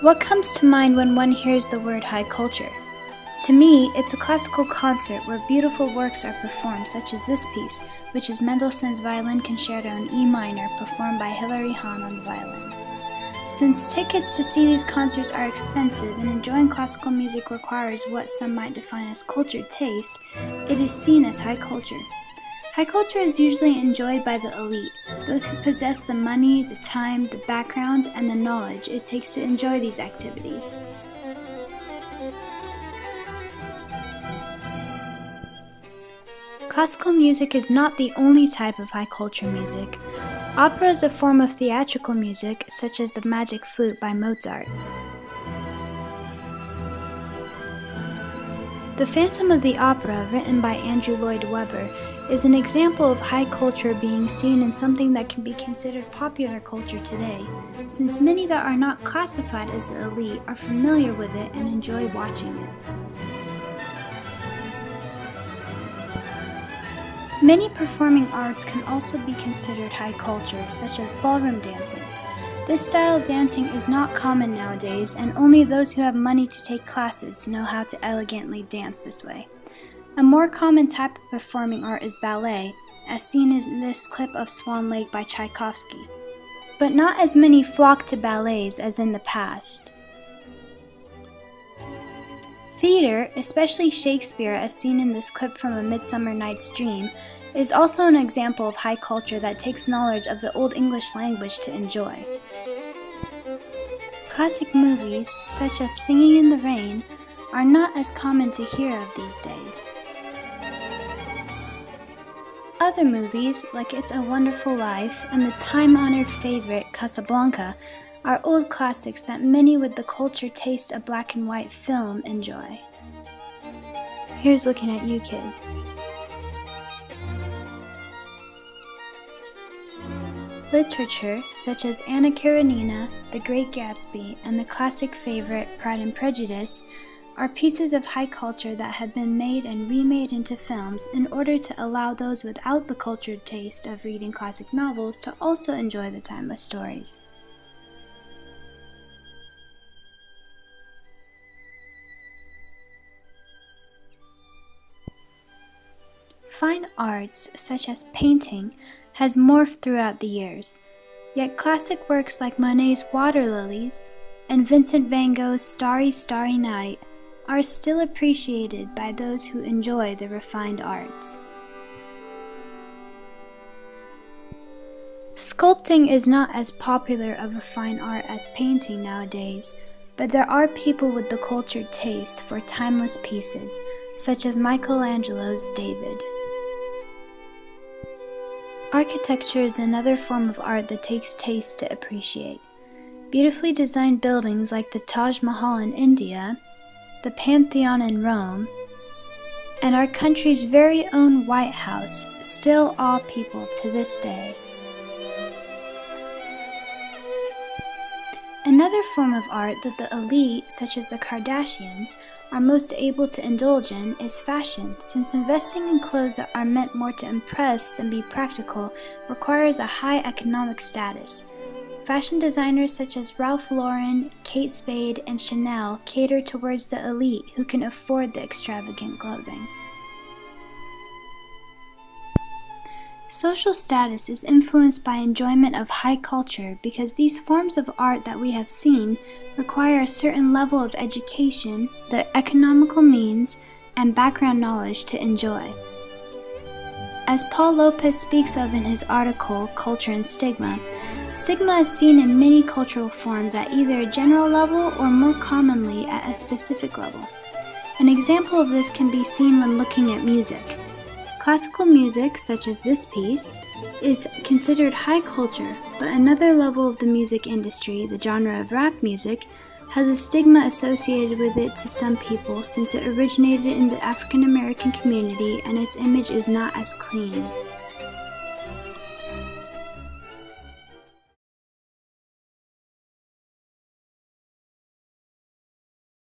What comes to mind when one hears the word high culture? To me, it's a classical concert where beautiful works are performed, such as this piece, which is Mendelssohn's Violin Concerto in E minor, performed by Hilary Hahn on the violin. Since tickets to see these concerts are expensive and enjoying classical music requires what some might define as cultured taste, it is seen as high culture. High culture is usually enjoyed by the elite, those who possess the money, the time, the background, and the knowledge it takes to enjoy these activities. Classical music is not the only type of high culture music. Opera is a form of theatrical music, such as the Magic Flute by Mozart. The Phantom of the Opera, written by Andrew Lloyd Webber, is an example of high culture being seen in something that can be considered popular culture today, since many that are not classified as the elite are familiar with it and enjoy watching it. Many performing arts can also be considered high culture, such as ballroom dancing. This style of dancing is not common nowadays, and only those who have money to take classes know how to elegantly dance this way. A more common type of performing art is ballet, as seen in this clip of Swan Lake by Tchaikovsky. But not as many flock to ballets as in the past. Theater, especially Shakespeare as seen in this clip from A Midsummer Night's Dream, is also an example of high culture that takes knowledge of the Old English language to enjoy. Classic movies, such as Singing in the Rain, are not as common to hear of these days. Other movies, like It's a Wonderful Life and the time-honored favorite Casablanca, are old classics that many with the cultured taste of black and white film enjoy. Here's looking at you, kid. Literature, such as Anna Karenina, The Great Gatsby, and the classic favorite Pride and Prejudice, are pieces of high culture that have been made and remade into films in order to allow those without the cultured taste of reading classic novels to also enjoy the timeless stories. Fine arts, such as painting, has morphed throughout the years, yet classic works like Monet's Water Lilies and Vincent van Gogh's Starry, Starry Night are still appreciated by those who enjoy the refined arts. Sculpting is not as popular of a fine art as painting nowadays, but there are people with the cultured taste for timeless pieces, such as Michelangelo's David. Architecture is another form of art that takes taste to appreciate. Beautifully designed buildings like the Taj Mahal in India, the Pantheon in Rome, and our country's very own White House still awe people to this day. Another form of art that the elite, such as the Kardashians, are most able to indulge in is fashion, since investing in clothes that are meant more to impress than be practical requires a high economic status. Fashion designers such as Ralph Lauren, Kate Spade, and Chanel cater towards the elite who can afford the extravagant clothing. Social status is influenced by enjoyment of high culture because these forms of art that we have seen require a certain level of education, the economical means, and background knowledge to enjoy. As Paul Lopez speaks of in his article, Culture and Stigma, stigma is seen in many cultural forms at either a general level or more commonly at a specific level. An example of this can be seen when looking at music. Classical music, such as this piece, is considered high culture, but another level of the music industry, the genre of rap music, has a stigma associated with it to some people since it originated in the African American community and its image is not as clean.